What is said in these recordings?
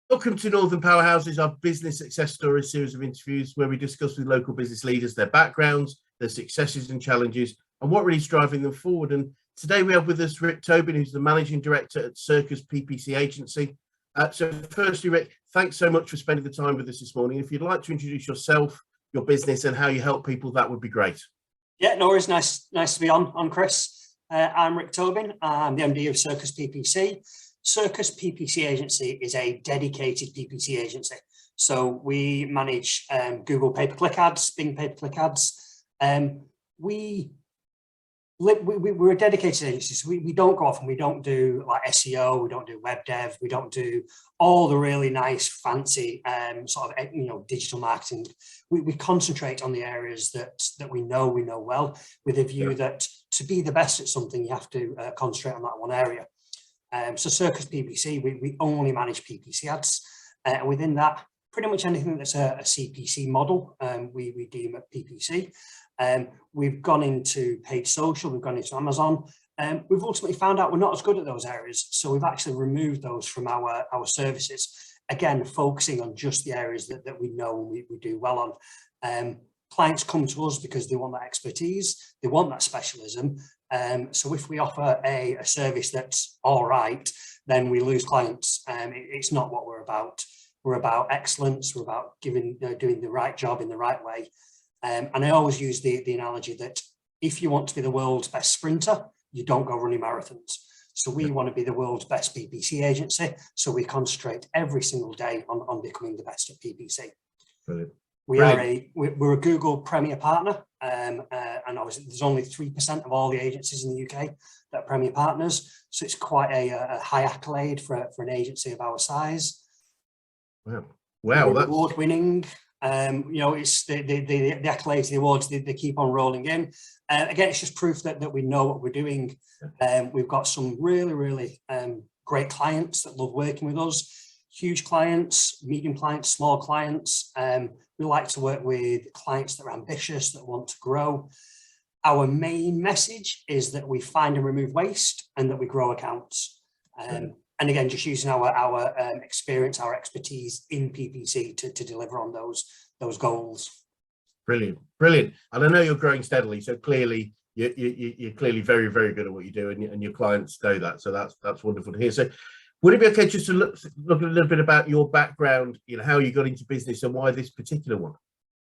Welcome to Northern Powerhouses, our business success story series of interviews where we discuss with local business leaders their backgrounds, their successes and challenges, and what really is driving them forward. And today we have with us Rick Tobin, who's the Managing Director at Circus PPC Agency. So firstly, Rick, thanks so much for spending the time with us this morning. If you'd like to introduce yourself, your business, and how you help people, that would be great. Yeah, no worries. Nice to be on, Chris. I'm Rick Tobin. I'm the MD of Circus PPC. Circus PPC Agency is a dedicated PPC agency. So we manage Google pay-per-click ads, Bing pay-per-click ads. We're a dedicated agency, so we don't go off and we don't do like SEO, we don't do web dev, we don't do all the really nice, fancy sort of digital marketing. We concentrate on the areas that we know well, with a view that to be the best at something, you have to concentrate on that one area. So Circus PPC, we only manage PPC ads. And within that, pretty much anything that's a CPC model, we deem at PPC. We've gone into paid social, we've gone into Amazon. We've ultimately found out we're not as good at those areas. So we've actually removed those from our services. Again, focusing on just the areas that we know we do well on. Clients come to us because they want that expertise, they want that specialism. So if we offer a service that's all right, then we lose clients. It's not what we're about. We're about excellence. We're about doing the right job in the right way. And I always use the analogy that if you want to be the world's best sprinter, you don't go running marathons. So we want to be the world's best PPC agency. So we concentrate every single day on becoming the best at PPC. Brilliant. We're a Google Premier Partner, and obviously there's only 3% of all the agencies in the UK that are Premier Partners, so it's quite a high accolade for an agency of our size. Wow, that's award-winning. It's the accolades, the awards, they keep on rolling in. Again, it's just proof that we know what we're doing. We've got some really great clients that love working with us. Huge clients, medium clients, small clients. We like to work with clients that are ambitious, that want to grow. Our main message is that we find and remove waste and that we grow accounts. And again, just using our experience, our expertise in PPC to deliver on those goals. Brilliant. And I know you're growing steadily, so clearly you're clearly very good at what you do, and your clients know that. So that's wonderful to hear. So would it be okay just to look a little bit about your background, how you got into business and why this particular one?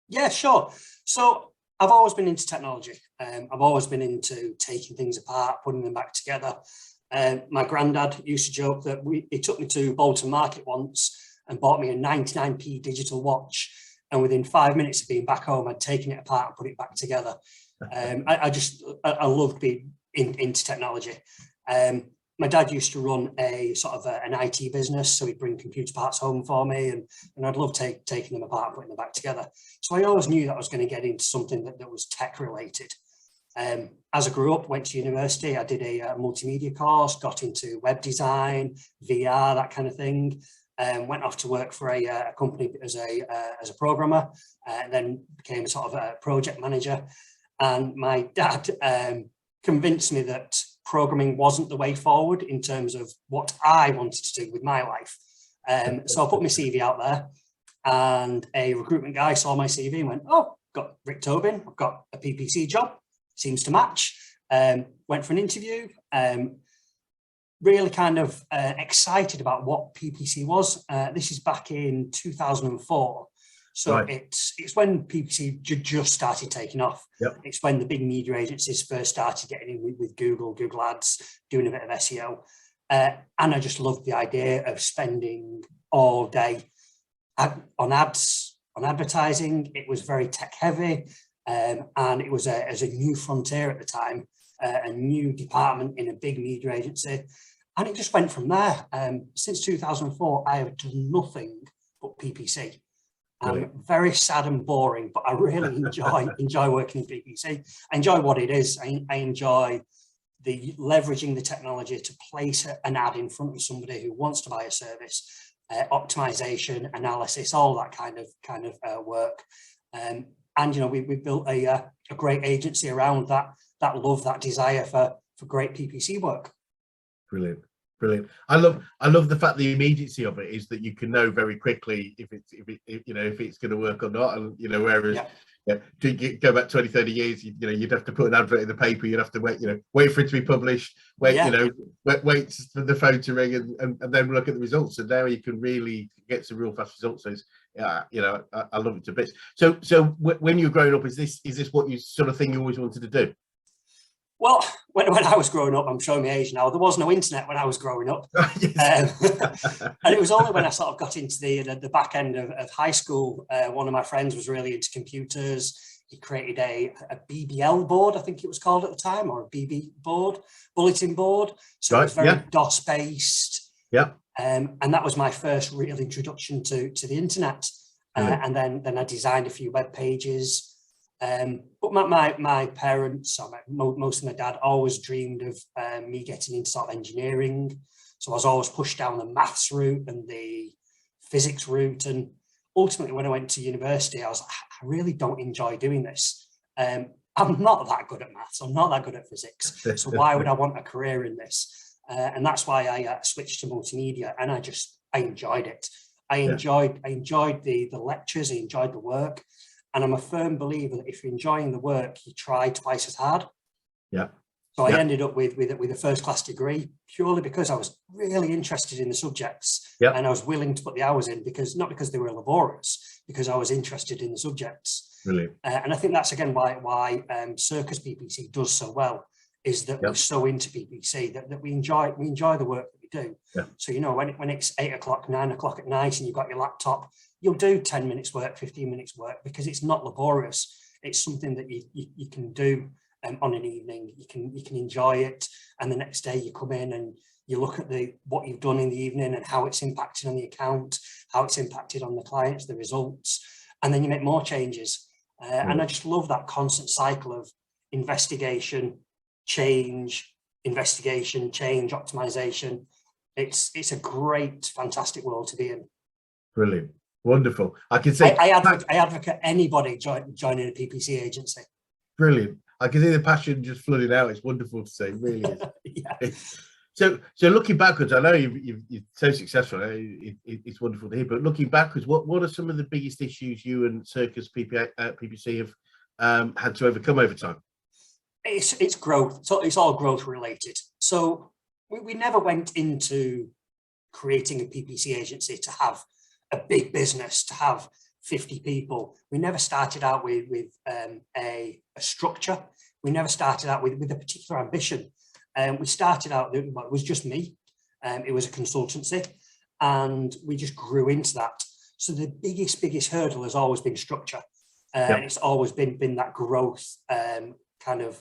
Yeah, sure. So I've always been into technology. I've always been into taking things apart, putting them back together. My granddad used to joke that he took me to Bolton Market once and bought me a 99p digital watch. And within 5 minutes of being back home, I'd taken it apart and put it back together. I love being into technology. My dad used to run a sort of an IT business, so he'd bring computer parts home for me, and I'd love taking them apart and putting them back together. So I always knew that I was going to get into something that was tech related. As I grew up, went to university, I did a multimedia course, got into web design, VR, that kind of thing. Went off to work for a company as a programmer, and then became a sort of a project manager. And my dad convinced me that programming wasn't the way forward in terms of what I wanted to do with my life. So I put my CV out there, and a recruitment guy saw my CV and went, "Oh, got Rick Tobin, I've got a PPC job, seems to match." Went for an interview, really kind of excited about what PPC was. This is back in 2004. So it's when PPC just started taking off. It's when the big media agencies first started getting in with Google Ads, doing a bit of SEO. And I just loved the idea of spending all day on ads, on advertising. It was very tech heavy. And it was as a new frontier at the time, a new department in a big media agency. And it just went from there. Since 2004, I have done nothing but PPC. Very sad and boring, but I really enjoy working in PPC. I enjoy what it is. I enjoy leveraging the technology to place an ad in front of somebody who wants to buy a service, optimization, analysis, all that kind of work. And we built a great agency around that love, that desire for great PPC work. Brilliant. Brilliant. I love the fact the immediacy of it is that you can know very quickly if it's going to work or not. And whereas to go back 20, 30 years, you'd have to put an advert in the paper, you'd have to wait for it to be published, wait for the phone to ring and then look at the results. And now you can really get some real fast results. So I love it to bits. So when you're growing up, is this what you sort of thing you always wanted to do? Well, when I was growing up, I'm showing my age now, there was no internet when I was growing up. And it was only when I sort of got into the back end of high school, one of my friends was really into computers. He created a BBL board, I think it was called at the time, or a BB board, bulletin board. So it was very DOS based. Yeah. And that was my first real introduction to the internet. And then I designed a few web pages. But my parents, or most of my dad, always dreamed of me getting into sort of engineering. So I was always pushed down the maths route and the physics route. And ultimately, when I went to university, I was like, I really don't enjoy doing this. I'm not that good at maths. I'm not that good at physics. So why would I want a career in this? And that's why I switched to multimedia, and I enjoyed it. I enjoyed the lectures. I enjoyed the work. And I'm a firm believer that if you're enjoying the work, you try twice as hard. Yeah. So I ended up with a first class degree purely because I was really interested in the subjects, and I was willing to put the hours in, not because they were laborious, because I was interested in the subjects. Brilliant. And I think that's again why Circus PPC does so well, is that we're so into PPC that we enjoy the work that we do. Yeah. So when it's 8 o'clock, 9 o'clock at night, and you've got your laptop, you'll do 10 minutes work, 15 minutes work, because it's not laborious. It's something that you can do on an evening. You can enjoy it, and the next day you come in and you look at what you've done in the evening and how it's impacted on the account, how it's impacted on the clients, the results, and then you make more changes. And I just love that constant cycle of investigation, change, optimization. It's a great, fantastic world to be in. Brilliant. Wonderful. I can say I advocate anybody joining a PPC agency. Brilliant. I can see the passion just flooding out. It's wonderful to see. It really is. So looking backwards, I know you're so successful. It's wonderful to hear. But looking backwards, what are some of the biggest issues you and Circus PPC have had to overcome over time? It's growth. So it's all growth related. So we never went into creating a PPC agency to have a big business, to have 50 people. We never started out with a structure. We never started out with a particular ambition. We started out, it was just me. It was a consultancy, and we just grew into that. So the biggest hurdle has always been structure. And it's always been that growth kind of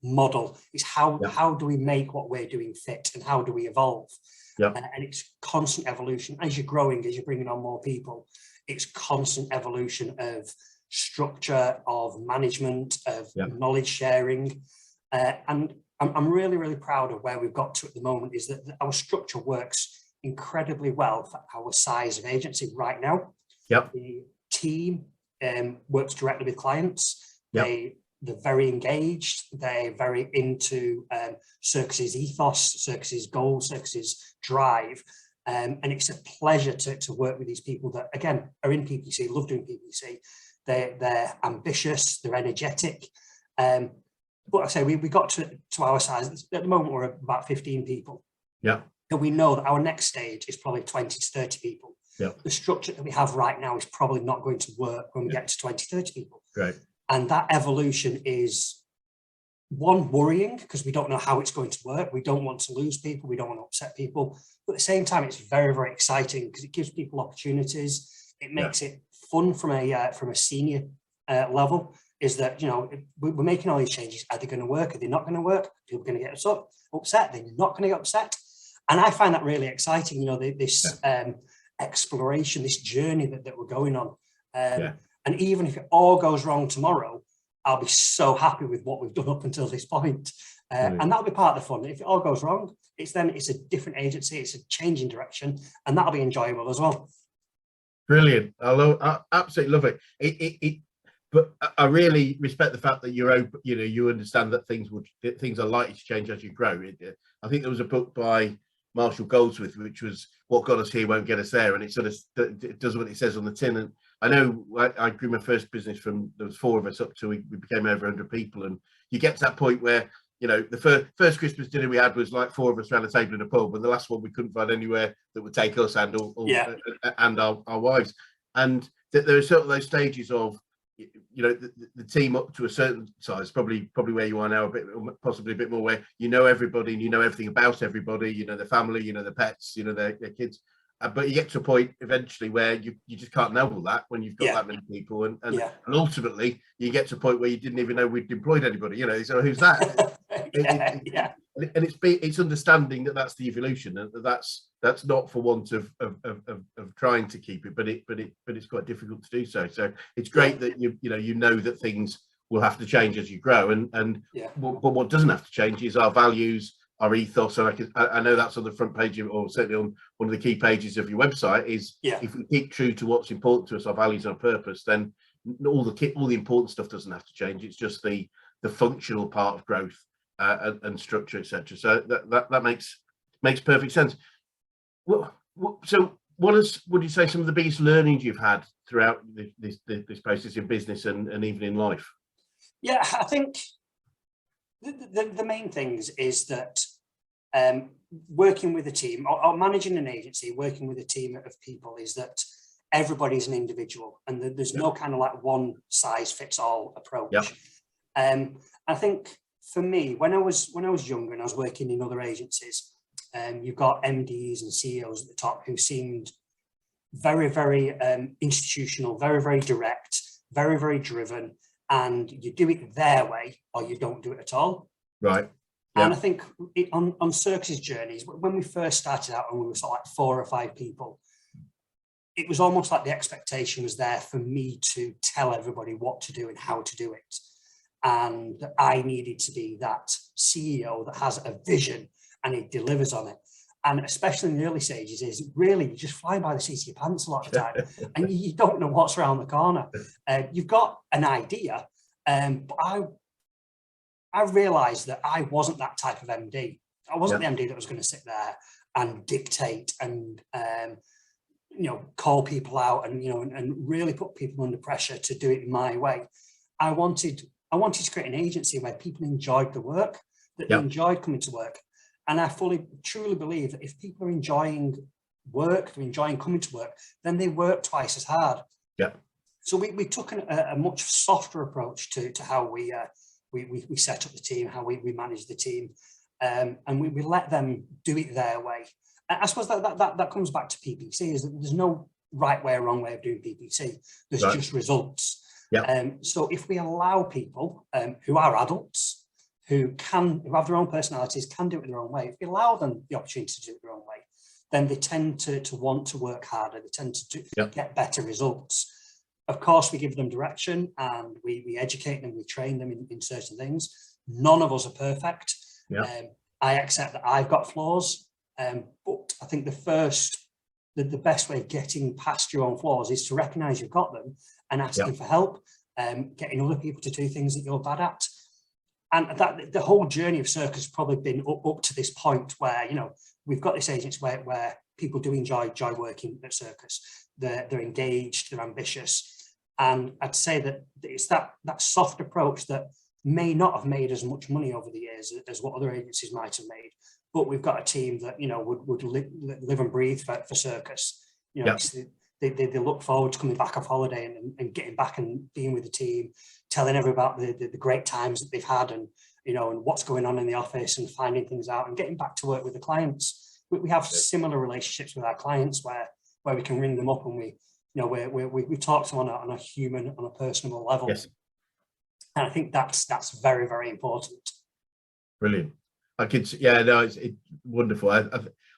model. Is how do we make what we're doing fit, and how do we evolve? And it's constant evolution. As you're growing, as you're bringing on more people, it's constant evolution of structure, of management, of knowledge sharing. And I'm really, really proud of where we've got to at the moment, is that our structure works incredibly well for our size of agency right now. The team works directly with clients. They're very engaged. They're very into Circus's ethos, Circus's goals, Circus's drive. And it's a pleasure to work with these people that, again, are in PPC, love doing PPC. They're ambitious, they're energetic. But I say we got to our size. At the moment, we're about 15 people. And we know that our next stage is probably 20 to 30 people. The structure that we have right now is probably not going to work when we get to 20, 30 people. And that evolution is, one, worrying, because we don't know how it's going to work. We don't want to lose people. We don't want to upset people. But at the same time, it's very, very exciting because it gives people opportunities. It makes it fun from a senior level. Is that, we're making all these changes. Are they going to work? Are they not going to work? People are going to get upset. They're not going to get upset. And I find that really exciting, this exploration, this journey that we're going on. And even if it all goes wrong tomorrow, I'll be so happy with what we've done up until this point. And that'll be part of the fun. If it all goes wrong, it's a different agency, it's a change in direction, and that'll be enjoyable as well. Brilliant. I absolutely love it. But I really respect the fact that you're open, you understand that things are likely to change as you grow. I think there was a book by Marshall Goldsmith, which was what got us here won't get us there, and it sort of it does what it says on the tin. And I know I grew my first business from, there was 4 of us up to we became over 100 people, and you get to that point where, you know, the first Christmas dinner we had was like 4 of us around a table in a pub, and the last one we couldn't find anywhere that would take us and and our wives. And there are sort of those stages of, you know, the team up to a certain size, probably where you are now, a bit, possibly a bit more, where you know everybody and you know everything about everybody, you know their family, you know their pets, you know their kids. But you get to a point eventually where you just can't know all that when you've got that many people, and ultimately you get to a point where you didn't even know we'd employed anybody. You know, so who's that? And it's understanding that that's the evolution, and that's not for want of trying to keep it, but it's quite difficult to do so. So it's great that you know that things will have to change as you grow, but what doesn't have to change is our values, our ethos. And I know that's on the front page or certainly on one of the key pages of your website is if we keep true to what's important to us, our values and our purpose, then all the important stuff doesn't have to change. It's just the functional part of growth and structure, etc. So that makes perfect sense. So what would you say some of the biggest learnings you've had throughout this process in business and even in life? Yeah, I think the main things is that working with a team or managing an agency, working with a team of people, is that everybody's an individual, and there's no kind of like one size fits all approach. I think for me, when I was younger and I was working in other agencies, you've got MDs and CEOs at the top who seemed very, very institutional, very, very direct, very, very driven, and you do it their way or you don't do it at all. Right. And I think on Circus's journeys, when we first started out and we were sort of like 4 or 5 people, it was almost like the expectation was there for me to tell everybody what to do and how to do it. And I needed to be that CEO that has a vision and he delivers on it. And especially in the early stages, is really you just fly by the seat of your pants a lot of the time, and you don't know what's around the corner. You've got an idea, but I realised that I wasn't that type of MD. I wasn't the MD that was going to sit there and dictate and call people out and really put people under pressure to do it my way. I wanted to create an agency where people enjoyed the work, that they enjoyed coming to work. And I truly believe that if people are enjoying work, they're enjoying coming to work, then they work twice as hard. Yeah. So we took a much softer approach to how we set up the team, how we manage the team, and we let them do it their way. And I suppose that comes back to PPC, is that there's no right way or wrong way of doing PPC. There's just results. Yeah. So if we allow people who are adults, who have their own personalities, can do it their own way, if we allow them the opportunity to do it their own way, then they tend to want to work harder. They tend to get better results. Of course, we give them direction and we educate them, we train them in certain things. None of us are perfect. Yeah. I accept that I've got flaws, but I think the best way of getting past your own flaws is to recognise you've got them and asking for help, getting other people to do things that you're bad at. And that the whole journey of Circus has probably been up to this point where, we've got this agency where people do enjoy working at Circus. They're engaged, they're ambitious. And I'd say that it's that soft approach that may not have made as much money over the years as what other agencies might have made. But we've got a team that, would live and breathe for Circus. They look forward to coming back off holiday and getting back and being with the team, telling everybody about the great times that they've had and what's going on in the office and finding things out and getting back to work with the clients. We have similar relationships with our clients where we can ring them up and we talk to them on a human, on a personal level. Yes. And I think that's very, very important. Brilliant. It's wonderful.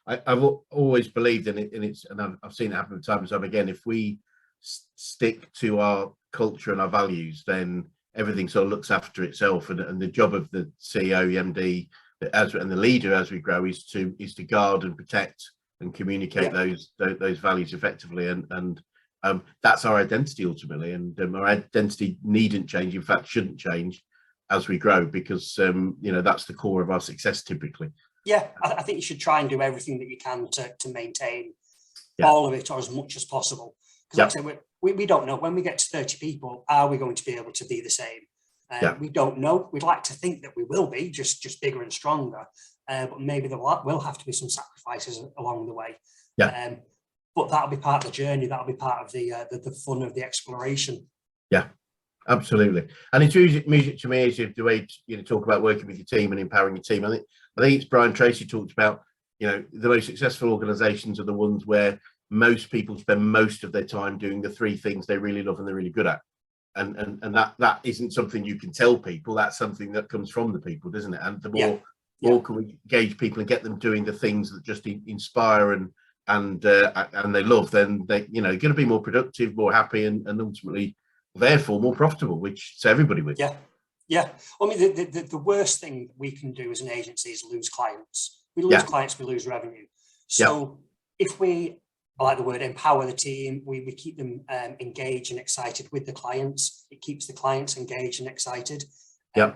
I've always believed in it, and I've seen it happen time and time again. If we stick to our culture and our values, then everything sort of looks after itself. And the job of the CEO, the MD, and the leader as we grow is to guard and protect and communicate those values effectively. And that's our identity ultimately. And our identity needn't change. In fact, shouldn't change as we grow, because that's the core of our success typically. Yeah, I think you should try and do everything that you can to maintain Yeah. all of it, or as much as possible. Because Yeah. like I say, we don't know when we get to 30 people, are we going to be able to be the same? Yeah. We don't know. We'd like to think that we will be just bigger and stronger, but maybe there will have to be some sacrifices along the way. Yeah. But that'll be part of the journey. That'll be part of the fun of the exploration. Yeah, absolutely. And it's music to me is the way you talk about working with your team and empowering your team. I think it's Brian Tracy talked about, the most successful organizations are the ones where most people spend most of their time doing the three things they really love and they're really good at. And that isn't something you can tell people. That's something that comes from the people, doesn't it? And the more can we engage people and get them doing the things that just inspire and they love, then they're going to be more productive, more happy, and ultimately therefore more profitable, which so everybody wins. Yeah. I mean, the worst thing we can do as an agency is lose clients. We lose clients, we lose revenue. So if we, I like the word, empower the team, we keep them engaged and excited with the clients. It keeps the clients engaged and excited.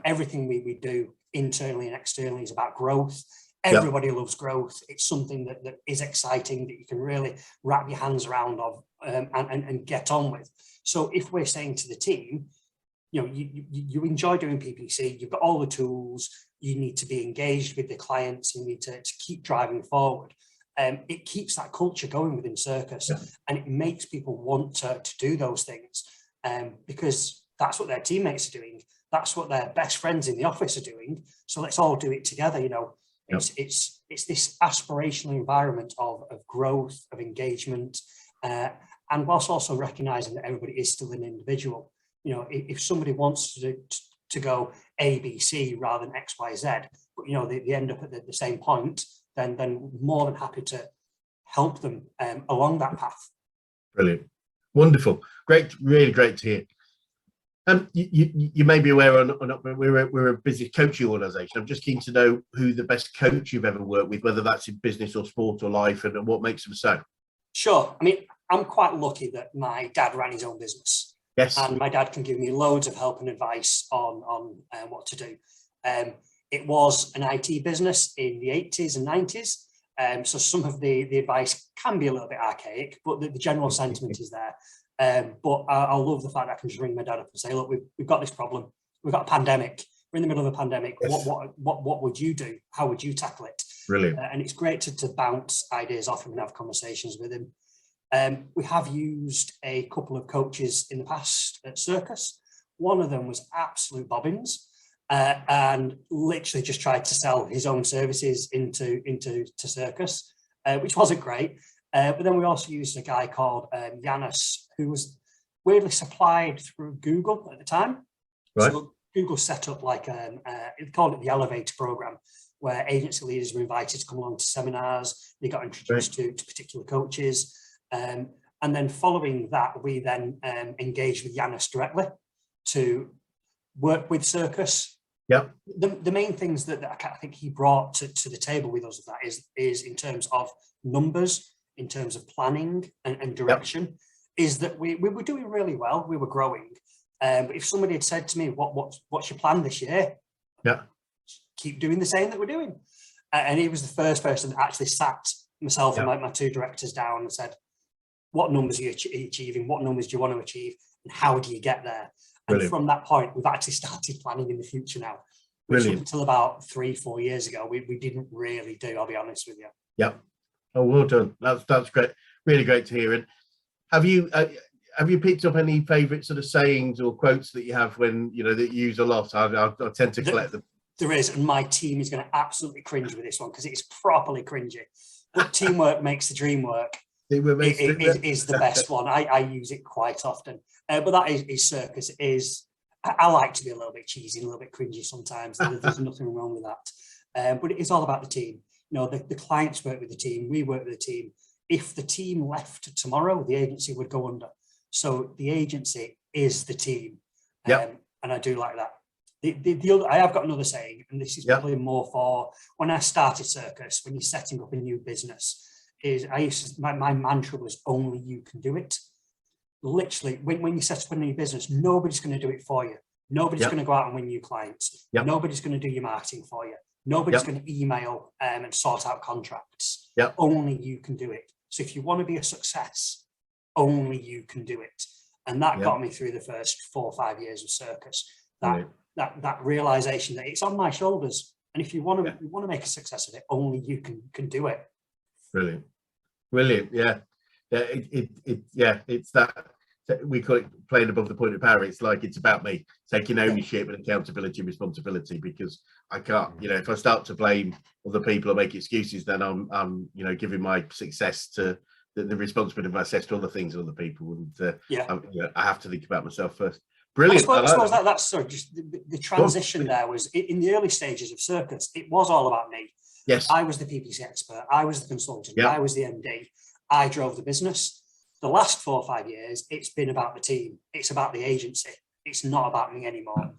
Everything we do internally and externally is about growth. Everybody loves growth. It's something that is exciting, that you can really wrap your hands around and get on with. So if we're saying to the team, you enjoy doing PPC, you've got all the tools, you need to be engaged with the clients, you need to keep driving forward. It keeps that culture going within Circus, and it makes people want to do those things because that's what their teammates are doing. That's what their best friends in the office are doing. So let's all do it together. It's this aspirational environment of growth, of engagement, and whilst also recognizing that everybody is still an individual. If somebody wants to go A, B, C rather than X, Y, Z, but they end up at the same point, then more than happy to help them along that path. Brilliant, wonderful, great, really great to hear. You may be aware or not, but we're a business coaching organisation. I'm just keen to know who the best coach you've ever worked with, whether that's in business or sport or life, and what makes them so. Sure. I mean, I'm quite lucky that my dad ran his own business. Yes. And my dad can give me loads of help and advice on what to do. It was an IT business in the 80s and 90s. So some of the advice can be a little bit archaic, but the general sentiment is there. But I love the fact that I can just ring my dad up and say, look, we've got this problem. We've got a pandemic. We're in the middle of a pandemic. Yes. What would you do? How would you tackle it? Brilliant. And it's great to bounce ideas off him and have conversations with him. We have used a couple of coaches in the past at Circus. One of them was absolute bobbins and literally just tried to sell his own services into Circus, which wasn't great. But then we also used a guy called Yanis, who was weirdly supplied through Google at the time. Right. So Google set up like it called it the Elevate program, where agency leaders were invited to come along to seminars. They got introduced to particular coaches. And then following that, we then engaged with Yanis directly to work with Circus. Yeah. The main things that I think he brought to the table with us of that is in terms of numbers, in terms of planning and direction, is that we were doing really well. We were growing. But if somebody had said to me, what's your plan this year? Yeah. Keep doing the same that we're doing. And he was the first person that actually sat myself and my two directors down and said, what numbers are you achieving? What numbers do you want to achieve? And how do you get there? And Brilliant. From that point, we've actually started planning in the future now. Which up until about 3-4 years ago, we didn't really do, I'll be honest with you. Yeah. Oh, well done. That's great. Really great to hear. And have you picked up any favourite sort of sayings or quotes that you have when, that you use a lot? I tend to collect them. There is, and my team is going to absolutely cringe with this one because it's properly cringy. But teamwork makes the dream work. It is the best one. I use it quite often. But that is Circus. I like to be a little bit cheesy and a little bit cringy sometimes. There's nothing wrong with that. But it is all about the team. The clients work with the team. We work with the team. If the team left tomorrow, the agency would go under. So the agency is the team. And I do like that. The other, I have got another saying, and this is probably more for when I started Circus, when you're setting up a new business, my mantra was only you can do it. Literally, when you set up a new business, nobody's going to do it for you. Nobody's going to go out and win new clients. Nobody's going to do your marketing for you. Nobody's Yep. going to email and sort out contracts. Yep. Only you can do it. So if you want to be a success, only you can do it. And that Yep. got me through the first 4 or 5 years of Circus. Brilliant. That realization that it's on my shoulders. And if you want to, Yeah. you want to make a success of it, only you can do it. Brilliant. Brilliant. Yeah. It's that we call it playing above the point of power. It's like it's about me taking ownership and accountability and responsibility, because I can't, if I start to blame other people or make excuses, then I'm giving my success to the responsibility of my success to other things and other people. And I have to think about myself first. Brilliant. I suppose that's sorry, just the transition there was in the early stages of Circus. It was all about me. Yes. I was the PPC expert. I was the consultant. Yeah. I was the MD. I drove the business. The last 4 or 5 years, it's been about the team. It's about the agency. It's not about me anymore,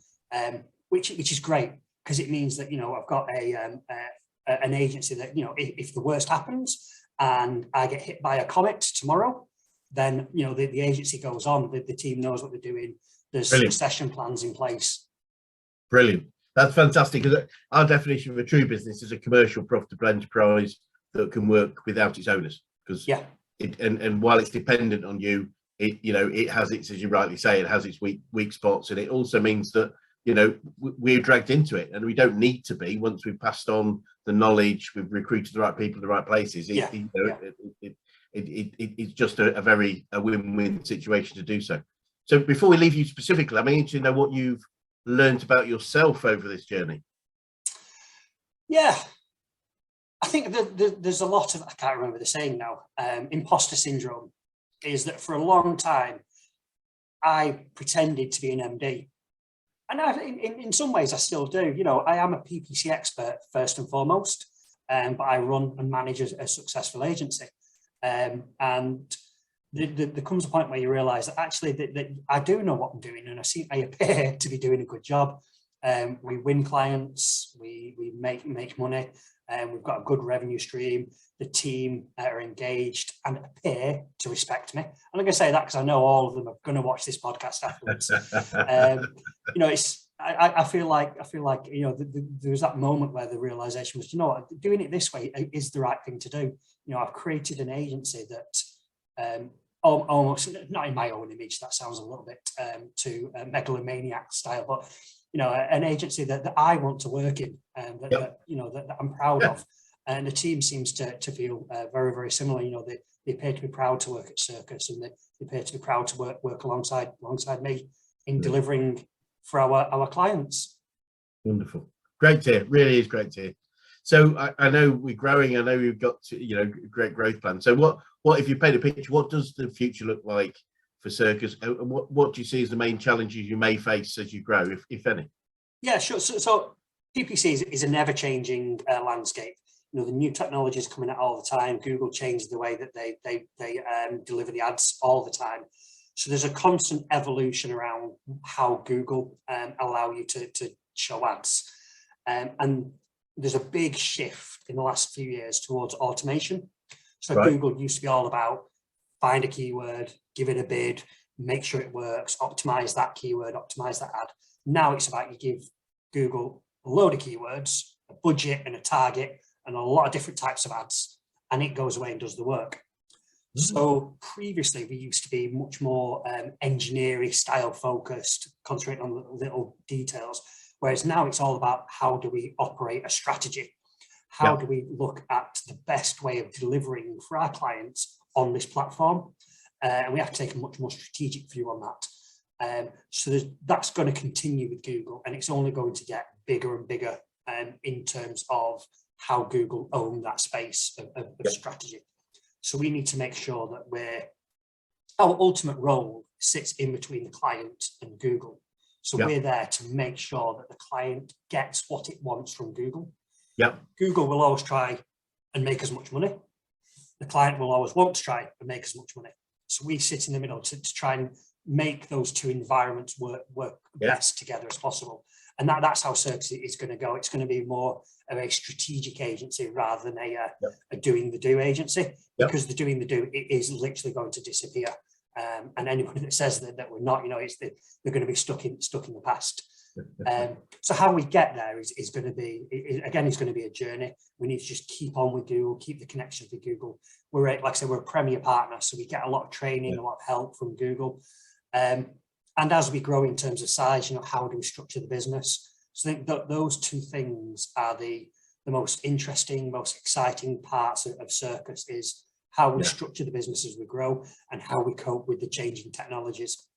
which is great, because it means that I've got an agency that if the worst happens and I get hit by a comet tomorrow, then the agency goes on. The team knows what they're doing. There's succession plans in place. Brilliant. That's fantastic, because our definition of a true business is a commercial, profitable enterprise that can work without its owners. Because and while it's dependent on you, it has its, as you rightly say, it has its weak spots, and it also means that we're dragged into it, and we don't need to be once we've passed on the knowledge, we've recruited the right people in the right places. It's just a very win-win situation to do so. So before we leave you specifically, I'm interested to know what you've learned about yourself over this journey. Yeah, I think there's a lot of, I can't remember the saying now, imposter syndrome, is that for a long time, I pretended to be an MD. And in some ways I still do. I am a PPC expert first and foremost, but I run and manage a successful agency. And there comes a point where you realise that actually that I do know what I'm doing, and I appear to be doing a good job. We win clients, we make money, and we've got a good revenue stream. The team are engaged and appear to respect me. I'm not going to say that because I know all of them are going to watch this podcast afterwards. I feel like there was that moment where the realization was, doing it this way is the right thing to do. I've created an agency that almost not in my own image. That sounds a little bit too megalomaniac style, but an agency that I want to work in, and that I'm proud of. And the team seems to feel very, very similar. They appear to be proud to work at Circus, and they appear to be proud to work alongside me in delivering for our clients. Wonderful. Great to hear. Really is great to hear. So I know we're growing. I know we've got great growth plans. So what if you paint a picture, what does the future look like for Circus? What do you see as the main challenges you may face as you grow, if any? Yeah, sure. So PPC is a never-changing landscape. The new technologies coming out all the time. Google changes the way that they deliver the ads all the time. So there's a constant evolution around how Google allow you to show ads. And there's a big shift in the last few years towards automation. So Google used to be all about find a keyword, give it a bid, make sure it works, optimize that keyword, optimize that ad. Now it's about you give Google a load of keywords, a budget and a target, and a lot of different types of ads, and it goes away and does the work. So previously we used to be much more engineering style focused, concentrating on little details, whereas now it's all about how do we operate a strategy? How do we look at the best way of delivering for our clients on this platform? And we have to take a much more strategic view on that. So that's going to continue with Google, and it's only going to get bigger and bigger in terms of how Google own that space of strategy. So we need to make sure that our ultimate role sits in between the client and Google. So we're there to make sure that the client gets what it wants from Google. Google will always try and make as much money. The client will always want to try and make as much money. So we sit in the middle to try and make those two environments work best together as possible. And that's how Circus is going to go. It's going to be more of a strategic agency rather than a doing the do agency, because the doing the do is literally going to disappear. And anybody that says that we're not, they're going to be stuck in the past. So how we get there is going to be, again, it's going to be a journey. We need to just keep on with Google, keep the connection with Google. Like I said, we're a premier partner, so we get a lot of training, a lot of help from Google. And as we grow in terms of size, how do we structure the business? So I think that those two things are the most interesting, most exciting parts of Circus, is how we structure the business as we grow and how we cope with the changing technologies.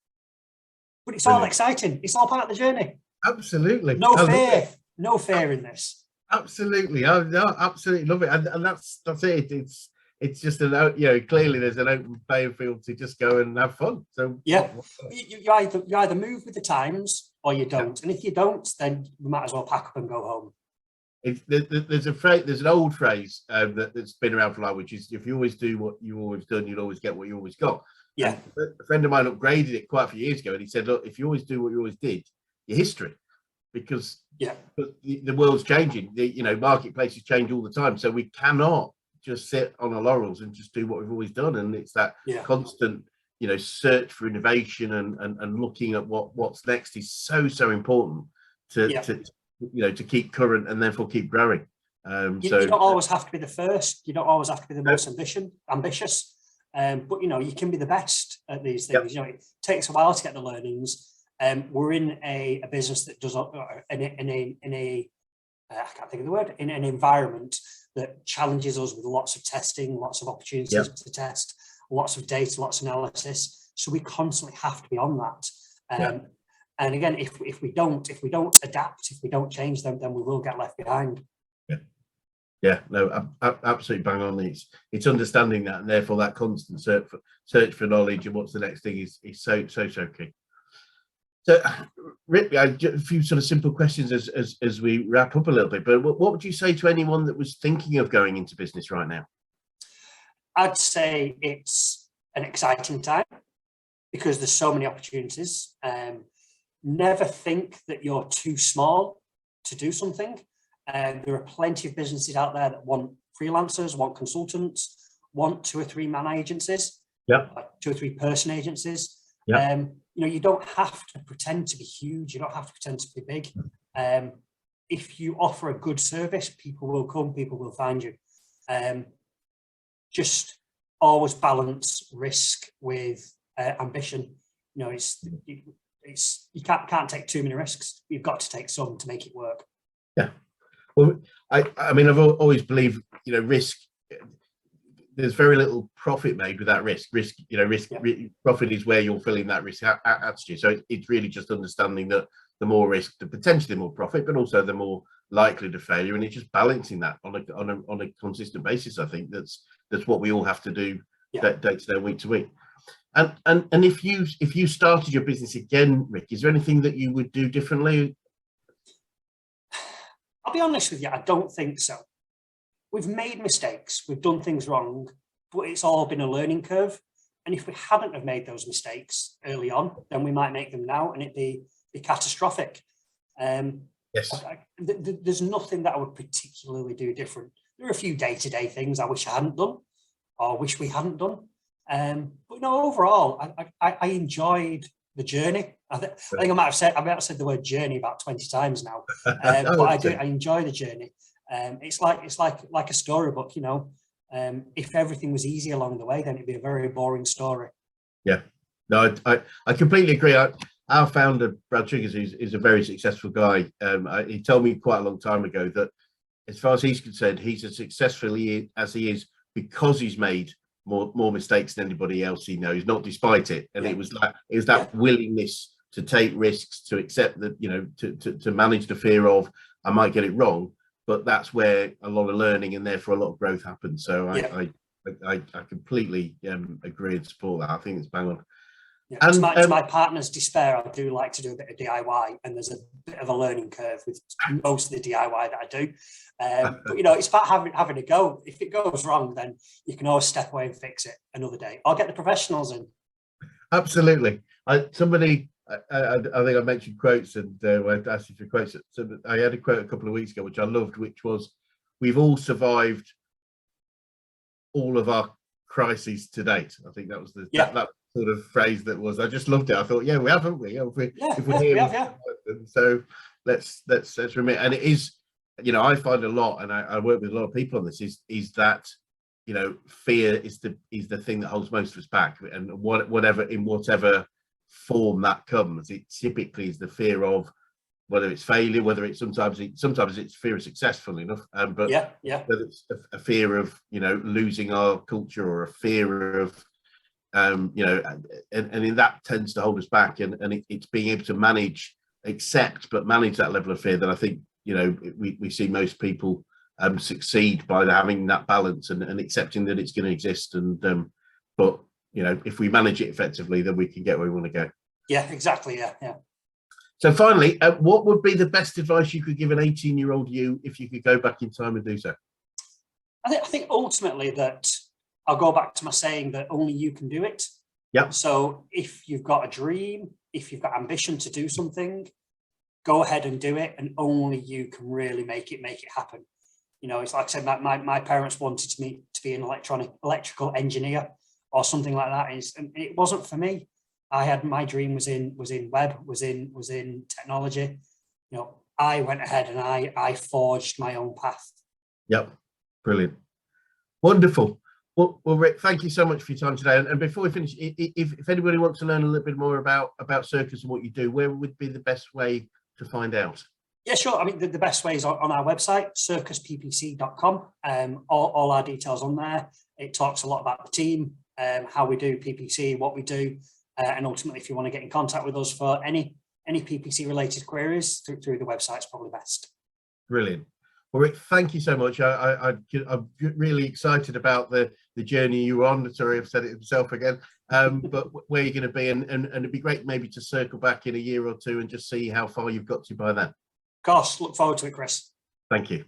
But it's all exciting. It's all part of the journey. Absolutely. No fear. No fear in this. Absolutely. I absolutely love it. And that's it. It's just clearly there's an open playing field to just go and have fun. So yeah, you either move with the times or you don't. And if you don't, then we might as well pack up and go home. There's an old phrase that's been around for a while, which is, if you always do what you always done, you'll always get what you always got. Yeah. And a friend of mine upgraded it quite a few years ago, and he said, look, if you always do what you always did, your history, because the world's changing. Marketplaces change all the time, so we cannot just sit on our laurels and just do what we've always done. And it's that constant search for innovation and looking at what's next is so important to keep current and therefore keep growing. You don't always have to be the first, you don't always have to be the most ambitious, but you can be the best at these things. It takes a while to get the learnings. We're in a business that does I can't think of the word, in an environment that challenges us with lots of testing, lots of opportunities to test, lots of data, lots of analysis. So we constantly have to be on that. And again, if we don't adapt, if we don't change them, then we will get left behind. Absolutely bang on. It's understanding that, and therefore that constant search for knowledge and what's the next thing is so key. So, Rick, a few sort of simple questions as we wrap up a little bit. But what would you say to anyone that was thinking of going into business right now? I'd say it's an exciting time because there's so many opportunities. Never think that you're too small to do something. There are plenty of businesses out there that want freelancers, want consultants, want 2 or 3 man agencies, 2 or 3 person agencies. You don't have to pretend to be huge. You don't have to pretend to be big. If you offer a good service, people will come, people will find you. Just always balance risk with ambition. You can't take too many risks. You've got to take some to make it work. Yeah. Well, I mean, I've always believed, risk. There's very little profit made with that risk. Profit is where you're filling that risk attitude. So it's really just understanding that the more risk, the potentially more profit, but also the more likely to failure. And it's just balancing that on a consistent basis. I think that's what we all have to do day to day, week to week. And if you started your business again, Rick, is there anything that you would do differently? I'll be honest with you, I don't think so. We've made mistakes, we've done things wrong, but it's all been a learning curve. And if we hadn't have made those mistakes early on, then we might make them now and it'd be catastrophic. There's nothing that I would particularly do different. There are a few day-to-day things I wish I hadn't done or wish we hadn't done. But no, overall, I enjoyed the journey. I think I might have said the word journey about 20 times now. But I enjoy the journey. It's like a storybook, if everything was easy along the way, then it'd be a very boring story. Yeah, no, I completely agree. Our founder, Brad Triggers, is a very successful guy. He told me quite a long time ago that as far as he's concerned, he's as successful as he is because he's made more mistakes than anybody else he knows, not despite it. And it was that willingness to take risks, to accept that, to manage the fear of I might get it wrong. But that's where a lot of learning and therefore a lot of growth happens. So I completely agree and support that. I think it's bang on. Yeah, to my partner's despair, I do like to do a bit of DIY, and there's a bit of a learning curve with most of the DIY that I do. But it's about having a go. If it goes wrong, then you can always step away and fix it another day. I'll get the professionals in. Absolutely. I think I mentioned quotes, and I asked you for quotes. So I had a quote a couple of weeks ago, which I loved, which was, "We've all survived all of our crises to date." I think that was that sort of phrase that was. I just loved it. I thought, we haven't we? If we're here, And so let's remit. And it is, you know, I find a lot, and I work with a lot of people on this, is that, you know, fear is the thing that holds most of us back, and whatever form that comes, it typically is the fear of whether it's failure, whether it's sometimes it's fear of successful enough, but whether it's a fear of, you know, losing our culture, or a fear of you know, and in that tends to hold us back, and it's being able to accept but manage that level of fear that I think, you know, we see most people succeed by having that balance and accepting that it's going to exist, and but, you know, if we manage it effectively, then we can get where we want to go. Yeah, exactly. Yeah. So finally, what would be the best advice you could give an 18-year-old you if you could go back in time and do so? I think ultimately that I'll go back to my saying that only you can do it. Yeah. So if you've got a dream, if you've got ambition to do something, go ahead and do it, and only you can really make it happen. You know, it's like I said, my parents wanted me to be an electrical engineer or something like that, and it wasn't for me. I had, my dream was in web, was in technology. You know, I went ahead and I forged my own path. Yep, brilliant, wonderful. Well, Rick, thank you so much for your time today. And before we finish, if anybody wants to learn a little bit more about Circus and what you do, where would be the best way to find out? Yeah, sure. I mean, the best way is on our website, circusppc.com. All our details on there. It talks a lot about the team, how we do PPC, what we do, and ultimately, if you want to get in contact with us for any PPC related queries, through the website is probably best. Brilliant. Well, Rick, thank you so much. I'm really excited about the journey you're on. Sorry, I've said it myself again, but where you're going to be, and it'd be great maybe to circle back in a year or two and just see how far you've got to by then. Of course, look forward to it, Chris. Thank you.